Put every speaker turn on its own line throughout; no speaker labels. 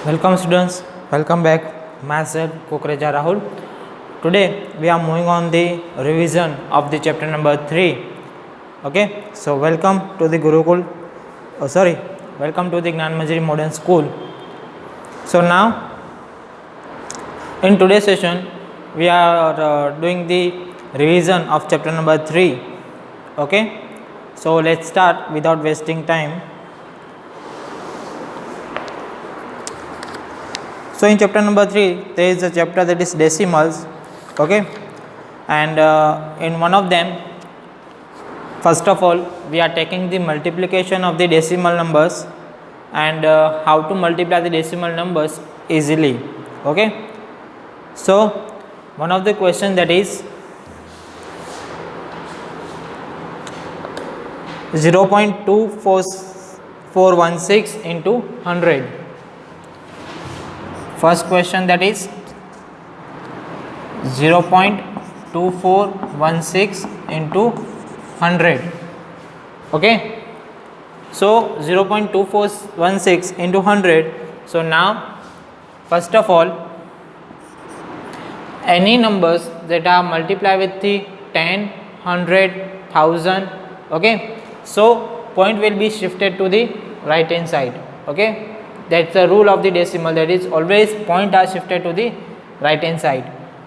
Welcome students, welcome back. Myself Kukreja Rahul. Today we are moving on the revision of the chapter number 3. Okay, so welcome to the Gurukul. Welcome to the Gnan Manjari Modern School. So now in today's session we are doing the revision of chapter number 3. Okay, so let's start without wasting time. So in chapter number 3 there is a chapter that is decimals, okay, and in one of them, first of all we are taking the multiplication of the decimal numbers and how to multiply the decimal numbers easily. Okay, so one of the question that is 0.2416 into 100. First question that is 0.2416 into 100. Okay, so 0.2416 into 100. So now first of all, any numbers that are multiplied with the 10, 100, 1000, okay, so point will be shifted to the right hand side. Okay, that's the rule of the decimal, that is always point are shifted to the right hand side.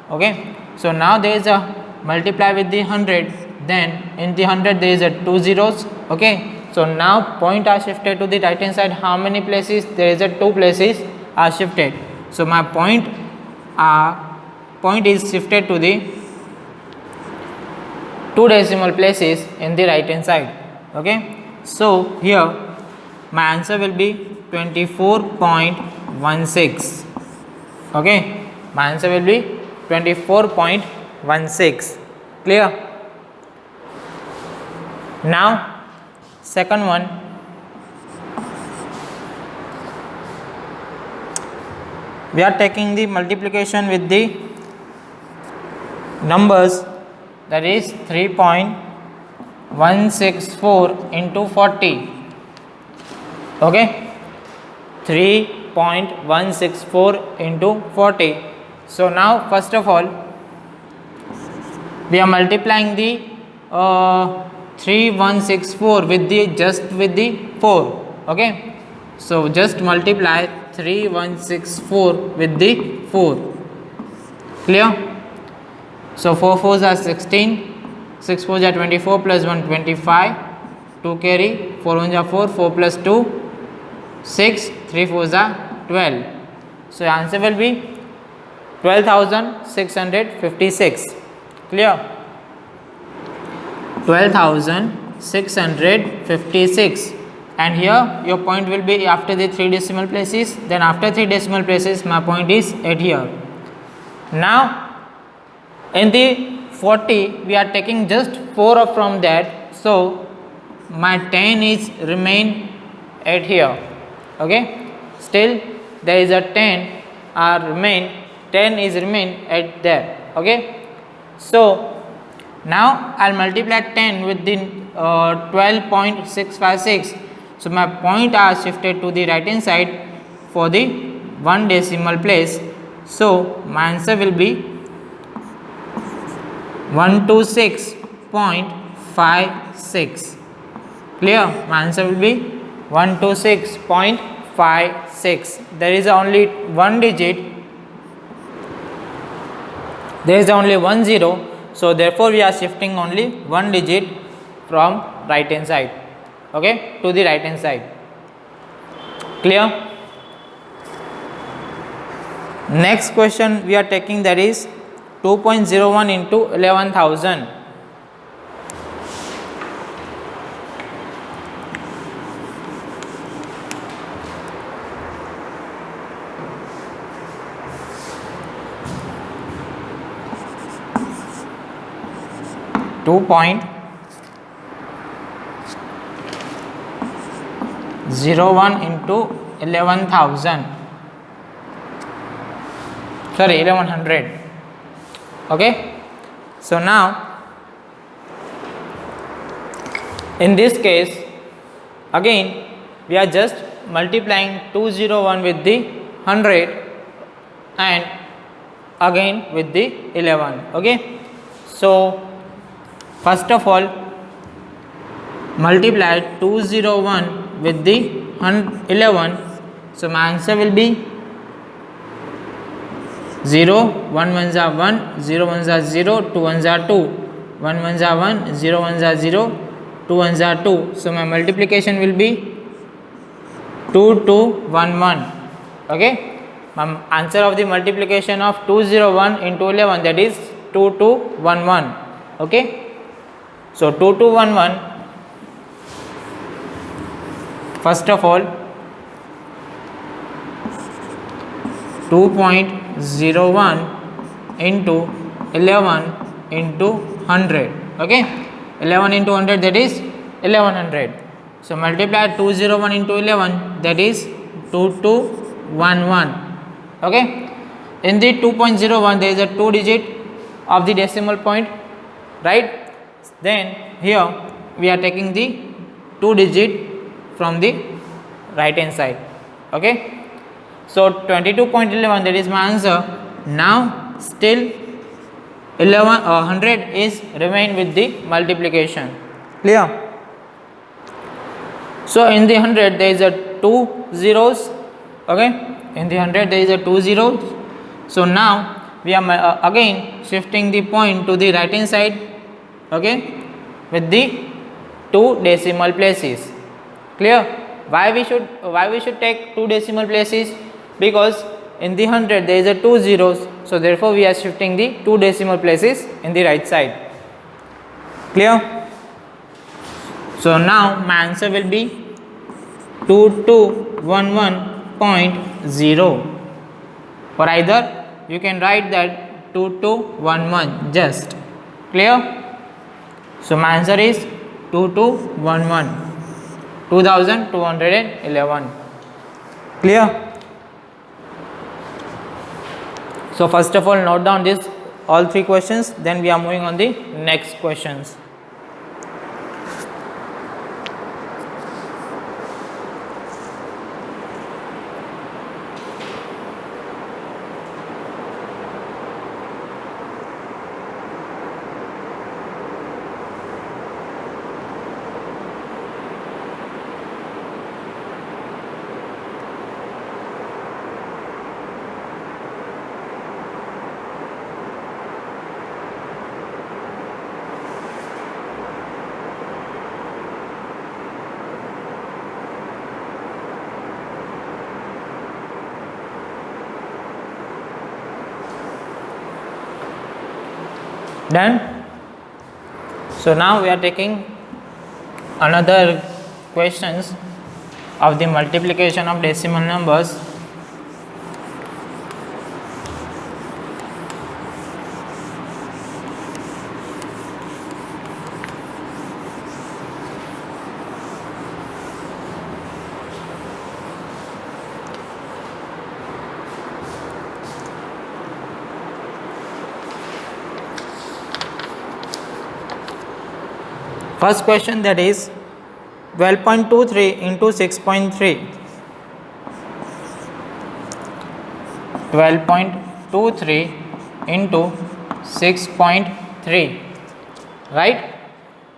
Okay, so now there is a multiply with the 100, then in the 100 there is a 2 zeros. Okay, so now point are shifted to the right hand side. How many places? There is a 2 places are shifted. So my point is shifted to the 2 decimal places in the right hand side. Okay, so here my answer will be 24.16. Okay, my answer will be 24.16. Clear? Now second one, we are taking the multiplication with the numbers, that is 3.164 into 40. Okay, 3.164 into 40. So now first of all we are multiplying the 3164 with the with the 4. Okay, so just multiply 3164 with the 4. Clear? So 4 4s are 16, 6 4s are 24 plus 1 25, 2 carry, 4 1s are 4, 4 plus 2 6, 3 4s are 12. So answer will be 12,656. Clear? 12,656. And here your point will be after the 3 decimal places. Then after 3 decimal places my point is at here. Now in the 40 we are taking just 4 up from that. So my 10 is remain at here. Okay, still there is a 10 is remain at there. Okay, so now I'll multiply 10 with the 12.656. so my point are shifted to the right hand side for the 1 decimal place. So my answer will be 126.56. Clear? My answer will be 126.56. There is only one digit, there is only 1 0, so therefore we are shifting only one digit from right hand side, okay, to the right hand side. Clear? Next question we are taking, that is 2.01 into 11,000. into 11,000. Sorry, 1100. Okay, so now in this case again we are just multiplying 201 with the 100 and again with the 11. Okay, so first of all multiply 201 with the 11. So my answer will be 0, 1 ones are 1, 0 ones are 0, 2 ones are 2, 1 ones are 1, 0 ones are 0, 2 ones are 2. So my multiplication will be 2211. Okay, my answer of the multiplication of 201 into 11, that is 2211. Okay, so 2211, first of all 2.01 into 11 into 100. Okay, 11 into 100, that is 1100. So multiply 201 into 11, that is 2211. Okay, in the 2.01 there is a 2 digit of the decimal point, right? Then here we are taking the 2 digit from the right hand side. Okay, so 22.11, that is my answer. Now still 100 is remain with the multiplication. Clear? So in the 100 there is a 2 zeros. Okay, in the 100 there is a 2 zeros. So now we are again shifting the point to the right hand side. Okay, with the 2 decimal places. Clear? Why we should take 2 decimal places? Because in the 100 there is a 2 zeros, so therefore we are shifting the 2 decimal places in the right side. Clear? So now my answer will be 2211.0, or either you can write that 2211 just. Clear? So my answer is 2211, 2211. Clear? So first of all note down this all 3 questions, then we are moving on the next questions. Done? So now we are taking another questions of the multiplication of decimal numbers. First question, that is 12.23 into 6.3. 12.23 into 6.3, right?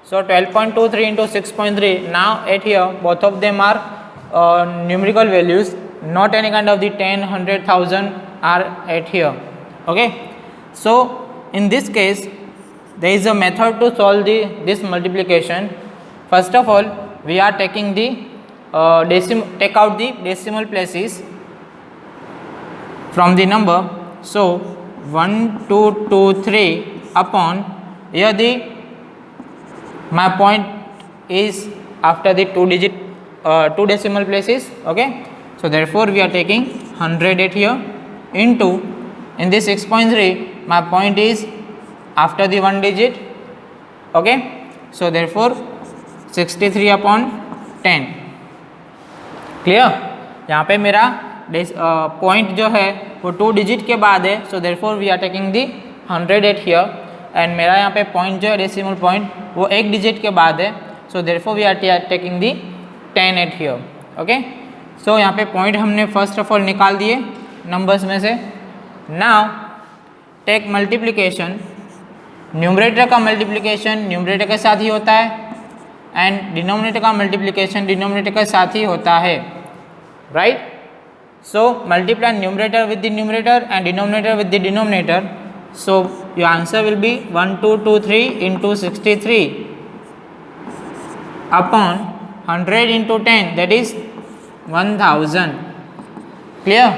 So 12.23 into 6.3. Now at here both of them are numerical values, not any kind of the 10, 100, 1000 are at here. Okay, so in this case there is a method to solve this multiplication. First of all we are taking the take out the decimal places from the number. So 1, 2, 2, 3 upon here my point is after the 2 decimal places. Okay, so therefore we are taking 100 at here into, in this 6.3 my point is after the 1 digit. Okay, so therefore 63 upon 10. Clear? यहाँ पे मेरा point जो है वो 2 digit के बाद है, so therefore we are taking the 100 at here, and मेरा यहाँ पे पॉइंट जो है डेसिमल पॉइंट वो 1 डिजिट के बाद है, so therefore we are taking the 10 at here. Okay, so यहाँ पे पॉइंट हमने फर्स्ट ऑफ ऑल निकाल दिए नंबर्स में से। नाउ टेक मल्टीप्लिकेशन, न्यूमरेटर का मल्टीप्लिकेशन न्यूमरेटर के साथ ही होता है एंड डिनोमिनेटर का मल्टीप्लिकेशन डिनोमिनेटर के साथ ही होता है, right. So multiply numerator with the numerator and denominator with the denominator. So your answer will be 1223 into 63 upon 100 into 10, that is 1000. Clear?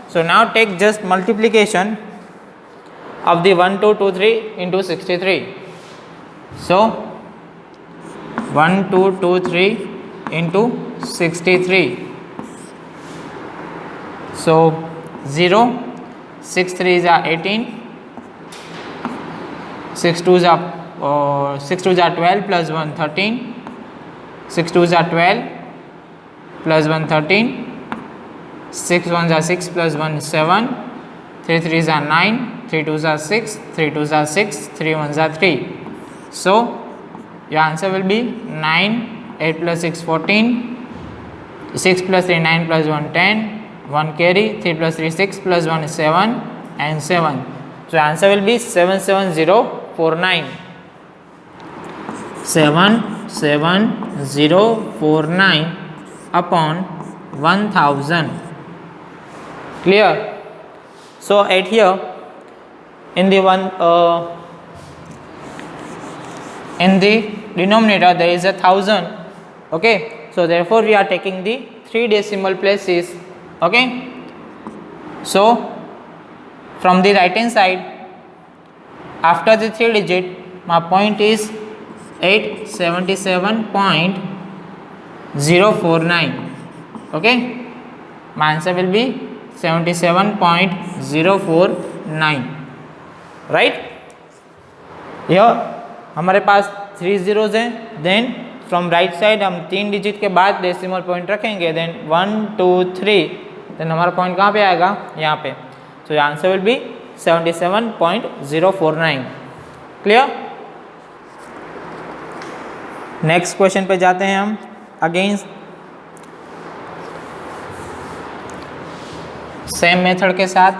So now take just multiplication of the 1223 into 63. So 1223 into 63. So 0, 6 3s are 18, 6 2s are 12 plus 1 13, 6 2s are 12 plus 1 13, 6 1s are 6 plus 1 7, 3 3s are 9, 3 2s are 6, 3 2s are 6, 3 1s are 3. So your answer will be 9, 8 plus 6 14, 6 plus 3 9 plus 1 10, 1 carry, 3 plus 3 6 plus 1 7 and 7. So answer will be 77049. 77049 upon 1000. Clear? So at here in the in the denominator there is 1000. Okay, so therefore we are taking the 3 decimal places. Okay, so from the right hand side after the 3 digit my point is 877.049. Okay, my answer will be 77.049, right. यह हमारे पास 3 zeros हैं, then from right side हम 3 digit के बाद decimal point रखेंगे, then 1 2 3, then हमारा point कहाँ पे आएगा, यहाँ पे। So answer will be 77.049। Clear? Next question पे जाते हैं हम। अगेन सेम मेथड के साथ।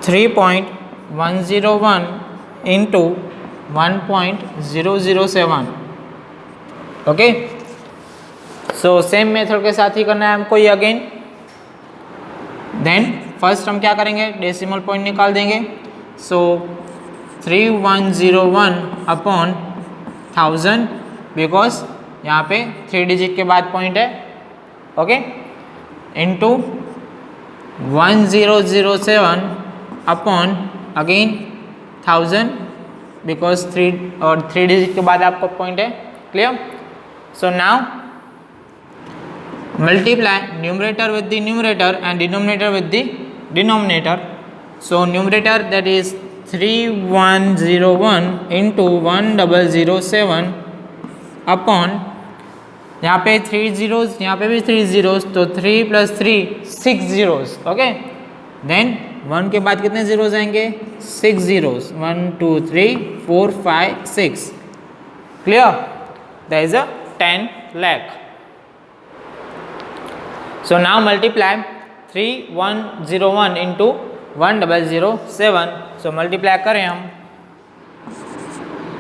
(3.101 into 1.007). Okay, so same method के साथ ही करना है हमको ये अगेन। देन फर्स्ट हम क्या करेंगे, डेसिमल पॉइंट निकाल देंगे। सो 3101 अपॉन 1000, बिकॉज यहाँ पे 3 डिजिट के बाद पॉइंट है। Okay, into 1007 upon again 1000, because 3 digit के बाद आपका पॉइंट है। Clear? So now multiply numerator with the numerator and denominator with the denominator. So numerator, that is 3101 into 1007 upon, यहाँ पे 3 zeros, यहाँ पे भी 3 zeros, तो 3 plus 3 6 zeros. ओके, देन 1 के बाद कितने zeros आएंगे, 6 zeros, 1 2 3 4 5 6. Clear? There is a 10 lakh. So now multiply 3101 into 1007. So multiply करें हम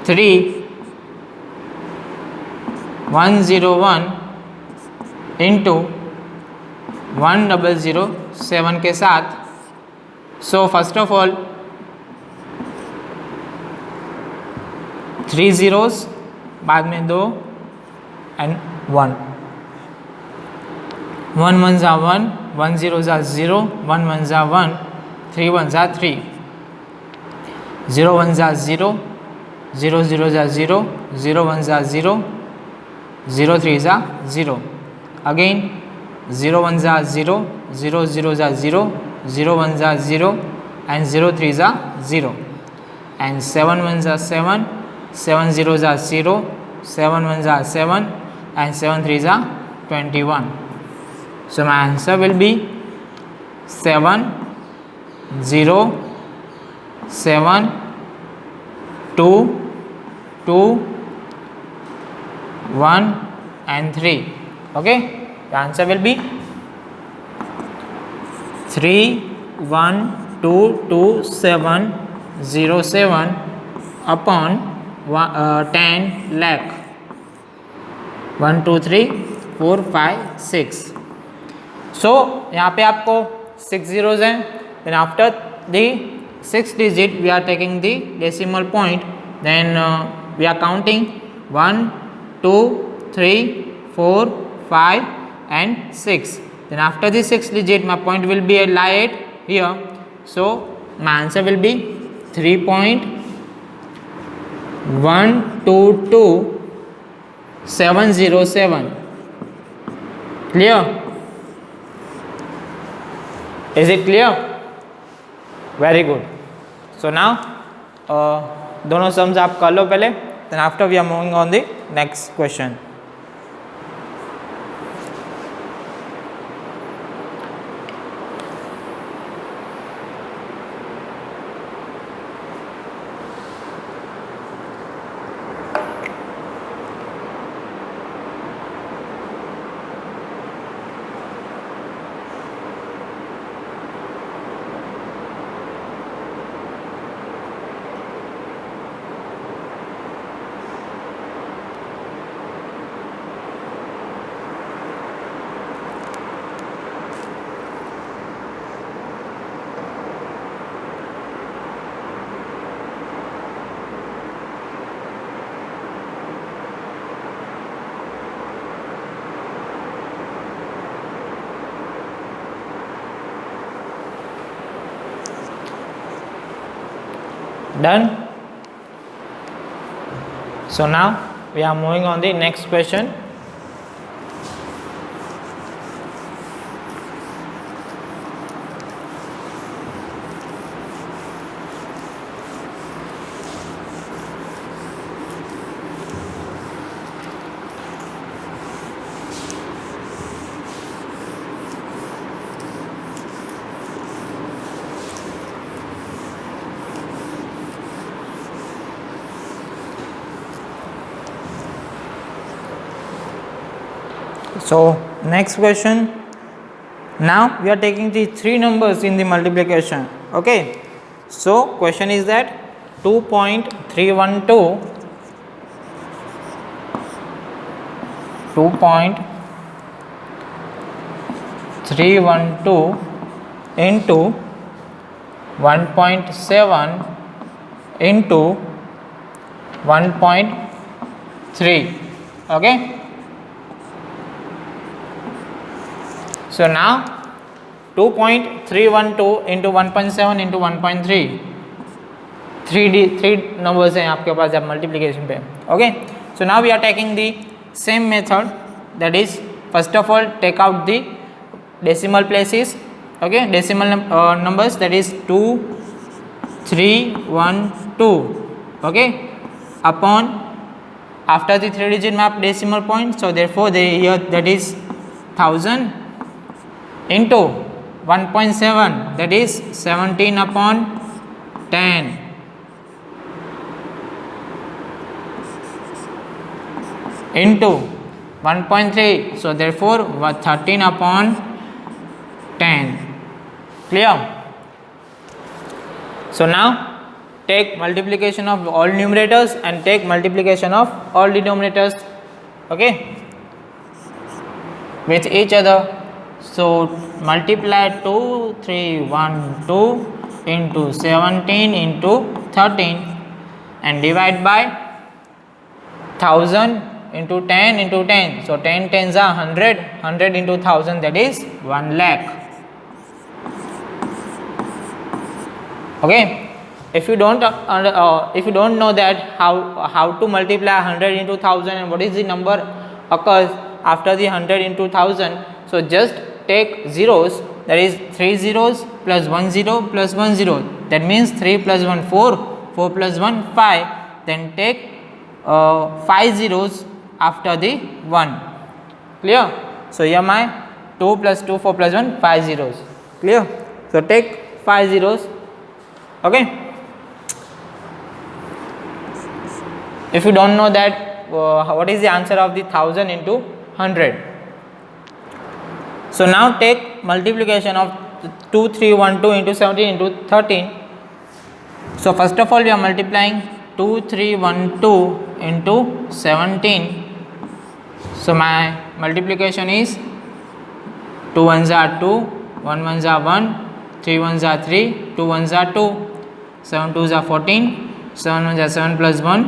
3101 into 1007 के साथ। So first of all 3 zeros, बाद में 2 and 1. 1 1s are 1, 1 zeros are 0, 1 1s are 1, 3 1s are 3, 0 1s are 0, 0 zeros are 0, 0 1s are 0, 0 3s are 0. Again 0 1s are 0, 0 zeros are 0, 0 1s are 0 and 0 3s are 0. And 7 1s are 7, 7 zeros are 0, 7 1s are 7 and 7 3s are 21. So my answer will be 7 0 7 2 2 1 and 3. Okay, the answer will be 3 1 2 2 7 0 7 upon 10 lakh 1 2 3 4 5 6. सो यहाँ पे आपको 6 zeros हैं. Then after the 6 digit we are taking the decimal point. Then we are counting 1 2 3 4 5 and 6. Then after the 6 digit my point will be lie at here. So my answer will be 3.122707. Clear? Is it clear? Very good. So now दोनों sums आप कर लो पहले. Then after we are moving on the next question. Done. So now we are moving on the next question. So next question. Now we are taking the three numbers in the multiplication. Okay. So question is that 2.312 into 1.7 into 1.3. Okay. So now 2.312 into 1.7 into 1.3, three numbers हैं आपके पास जब multiplication पे. Okay. So now we are taking the same method, that is first of all take out the decimal places. Okay, decimal numbers, that is 2 3 1 2. Okay, upon after the 3 digit map decimal point, so therefore here that is 1000 into 1.7, that is 17 upon 10 into 1.3, so therefore 13 upon 10. Clear? So now take multiplication of all numerators and take multiplication of all denominators, okay, with each other. So multiply 2 3 1 2 into 17 into 13 and divide by 1000 into 10 into 10. So 10 tens are 100, 100 into 1000, that is 1 lakh. Okay, if you don't know that how to multiply 100 into 1000 and what is the number occurs after the 100 into 1000, so just take zeros, that is 3 zeros plus 1 0 plus 1 0, that means 3 plus 1 4, 4 plus 1 5, then take 5 zeros after the 1. Clear? So here my 2 plus 2 4 plus 1 5 zeros. Clear? So take 5 zeros. Okay. If you don't know that what is the answer of the 1000 into 100. So now take multiplication of 2312 into 17 into 13. So first of all we are multiplying 2312 into 17. So my multiplication is 2 ones are 2, 1 ones are 1, 3 ones are 3, 2 ones are 2, 7 twos are 14, 7 ones are 7 plus 1,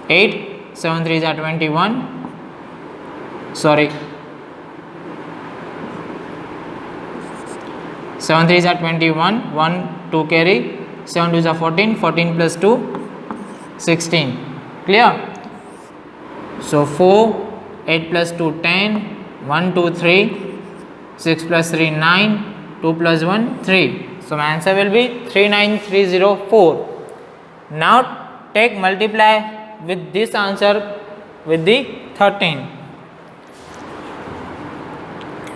8, 7 threes are 21, sorry, 7 threes are 21, 1, 2 carry, 7 twos are 14, 14 plus 2, 16, clear? So 4, 8 plus 2, 10, 1, 2, 3, 6 plus 3, 9, 2 plus 1, 3. So my answer will be 39304. Now take multiply with this answer with the 13.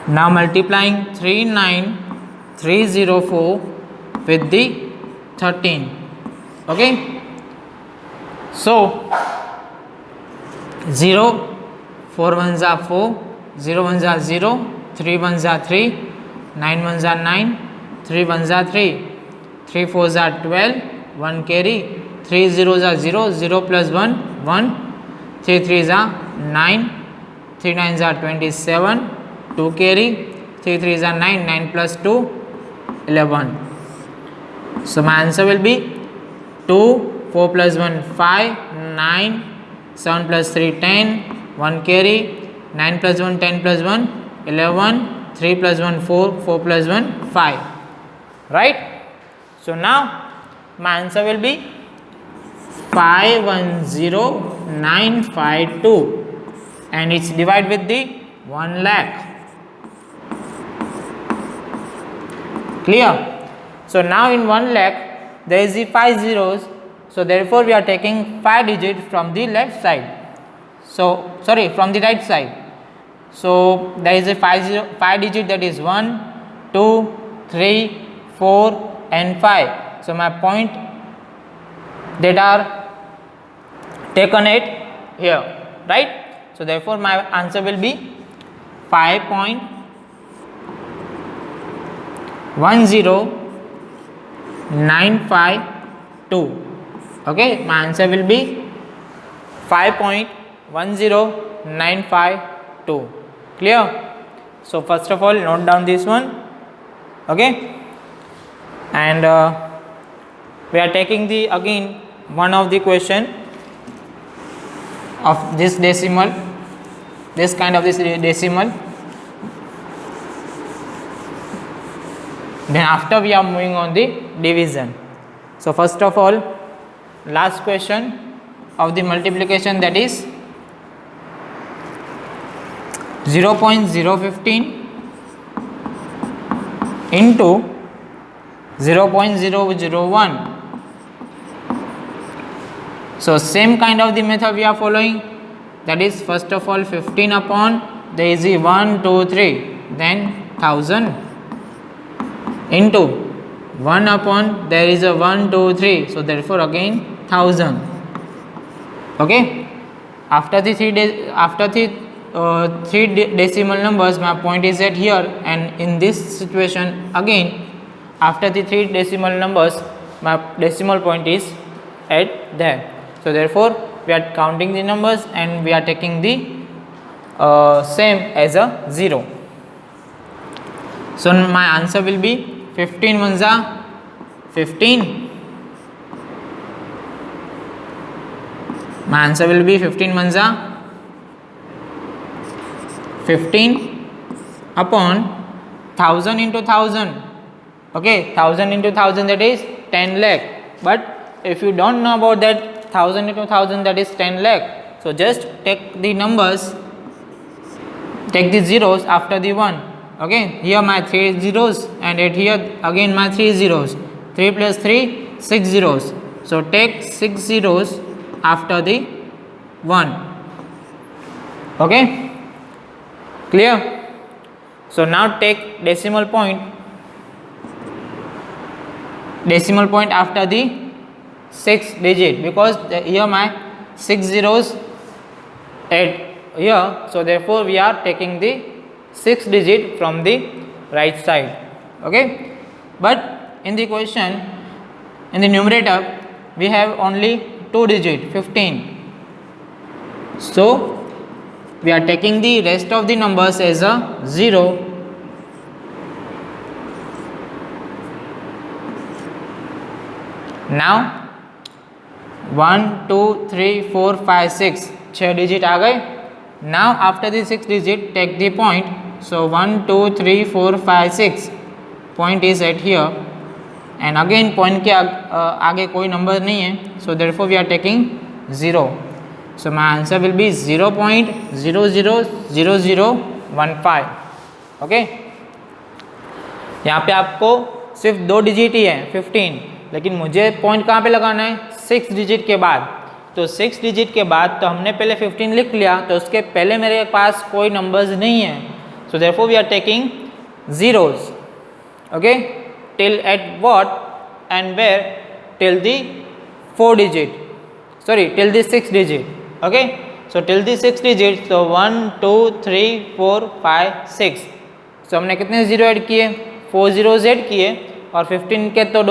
Now multiplying 39304 with the 13. Okay. So 0, 4 ones are 4, 0 ones are 0, 3 ones are 3, 9 ones are 9, 3 ones are 3, 3 fours are 12, 1 carry, 3 zeros are 0, 0 plus 1, 1, 3 threes are 9, 3 nines are 27, 2 carry, 3 threes are 9, 9 plus 2, 11. So my answer will be 2, 4 plus 1, 5, 9, 7 plus 3, 10, 1 carry, 9 plus 1, 10 plus 1, 11, 3 plus 1, 4, 4 plus 1, 5. Right? So now my answer will be 510952 and it's divided with the 1 lakh. Clear? So now in 1 lakh there is the 5 zeros. So therefore we are taking 5 digits from the left side. So sorry, from the right side. So there is a 5 digit, that is 1, 2, 3, 4 and 5. So my point that are taken it here, right? So therefore my answer will be 5.10952. Okay, my answer will be 5.10952. Clear? So first of all note down this one. Okay, and we are taking the again one of the question of this decimal, this kind of this decimal. Then after we are moving on the division. So first of all, last question of the multiplication, that is 0.015 into 0.001. So same kind of the method we are following, that is first of all 15 upon there is a 1, 2, 3, then 1000 into 1 upon there is a 1, 2, 3, so therefore again 1000. Okay, after the three decimal numbers, my point is at here, and in this situation again after the 3 decimal numbers my decimal point is at there. So therefore we are counting the numbers and we are taking the same as a 0. So my answer will be 15 ones are 15. My answer will be 15 ones are 15 upon 1000 into 1000. Okay, 1000 into 1000, that is 10 lakh. But if you don't know about that 1000 into 1000, that is 10 lakh. So just take the numbers, take the zeros after the 1. Okay, here my 3 zeros and at here again my 3 zeros. 3 plus 3, 6 zeros. So take 6 zeros after the 1. Okay, clear? So now take decimal point decimal point after the 6 digit, because here my 6 zeros at here, so therefore we are taking the 6 digit from the right side. Okay, but in the question, in the numerator we have only 2 digit 15, so we are taking the rest of the numbers as a 0. Now 1 2 3 4 5 6 6 digit आ गए. Now after the 6 digit take the point, so 1 2 3 4 5 6 point is at here, and again point के आगे कोई number नहीं है, so therefore we are taking 0. So my answer will be 0.000015. okay, यहाँ पे आपको सिर्फ 2 डिजिट ही है 15, लेकिन मुझे पॉइंट कहाँ पे लगाना है 6 डिजिट के बाद. तो 6 डिजिट के बाद तो हमने पहले 15 लिख लिया, तो उसके पहले मेरे पास कोई नंबर्स नहीं है, so therefore we are taking zeros. okay, till at what and where? till the 4 digit, sorry till the 6 digit. okay, so till the 6 digit, so 1 2 3 4 5 6, so हमने कितने जीरो ऐड किए 4 zeros ऐड किए, और 15 के तो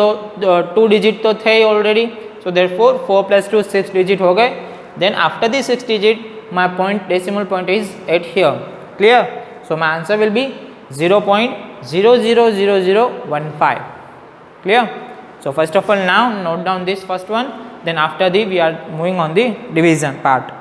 2 digit तो थे ही already, so therefore 4 plus 2 6 digit हो गए. then after the 6 digit my point decimal point is at here. clear? so my answer will be 0.000015. clear? so first of all now note down this first one, then after the we are moving on the division part.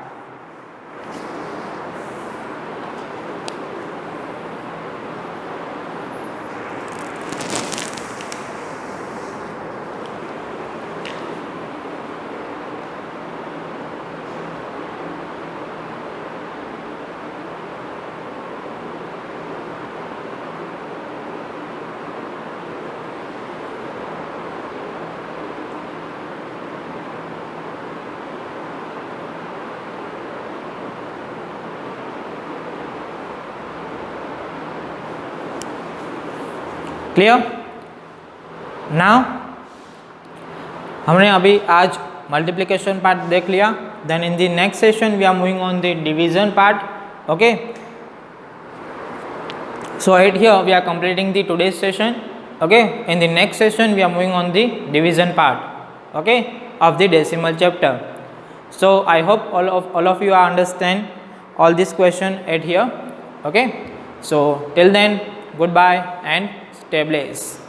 Clear? Now हमने अभी आज multiplication part देख लिया, then in the next session we are moving on the division part. Okay, so right here we are completing the today's session. okay, in the next session we are moving on the division part, okay, of the decimal chapter. so I hope all of you understand all this question at here. okay, so till then goodbye and stay blessed.